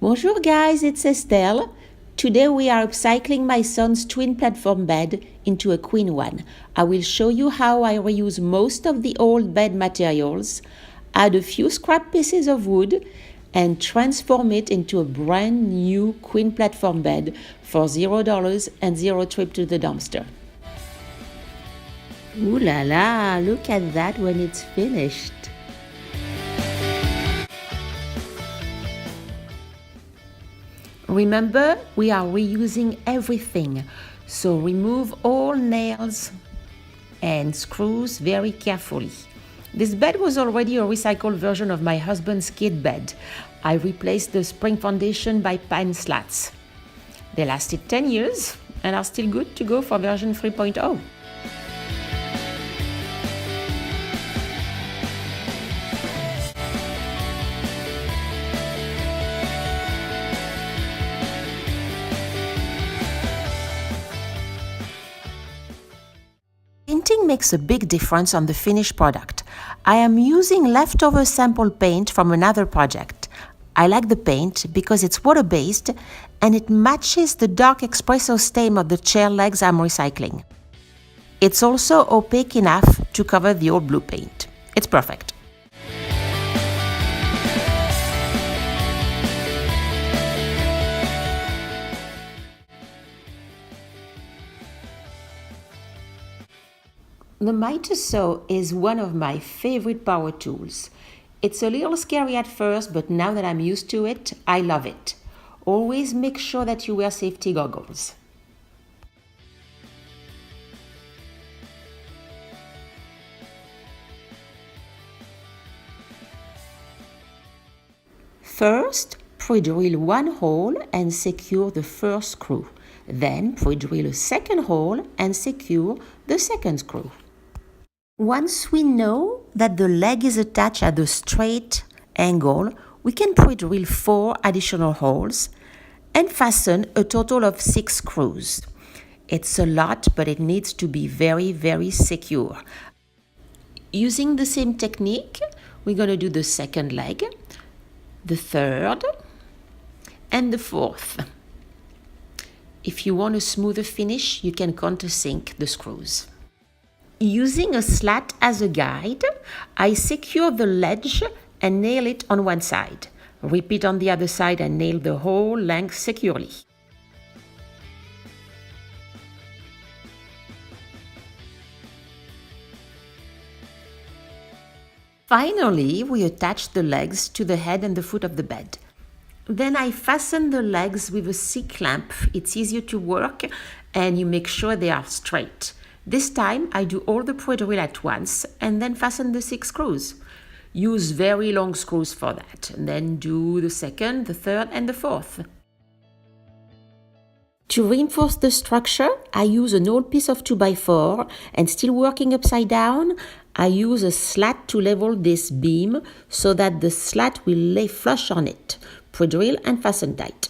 Bonjour guys, it's Estelle. Today we are upcycling my son's twin platform bed into a queen one. I will show you how I reuse most of the old bed materials, add a few scrap pieces of wood, and transform it into a brand new queen platform bed for $0 and 0 trip to the dumpster. Ooh la la, look at that when it's finished. Remember, we are reusing everything, so remove all nails and screws very carefully. This bed was already a recycled version of my husband's kid bed. I replaced the spring foundation by pine slats. They lasted 10 years and are still good to go for version 3.0. Painting makes a big difference on the finished product. I am using leftover sample paint from another project. I like the paint because it's water-based and it matches the dark espresso stain of the chair legs I'm recycling. It's also opaque enough to cover the old blue paint. It's perfect. The miter saw is one of my favorite power tools. It's a little scary at first, but now that I'm used to it, I love it. Always make sure that you wear safety goggles. First, pre-drill one hole and secure the first screw. Then pre-drill a second hole and secure the second screw. Once we know that the leg is attached at a straight angle, we can pre-drill 4 additional holes and fasten a total of 6 screws. It's a lot, but it needs to be very, very secure. Using the same technique, we're going to do the second leg, the third, and the fourth. If you want a smoother finish, you can countersink the screws. Using a slat as a guide, I secure the ledge and nail it on one side. Repeat on the other side and nail the whole length securely. Finally, we attach the legs to the head and the foot of the bed. Then I fasten the legs with a C-clamp. It's easier to work and you make sure they are straight. This time I do all the pre-drill at once and then fasten the 6 screws. Use very long screws for that, and then do the second, the third, and the fourth. To reinforce the structure, I use an old piece of 2x4 and still working upside down, I use a slat to level this beam so that the slat will lay flush on it. Pre-drill and fasten tight.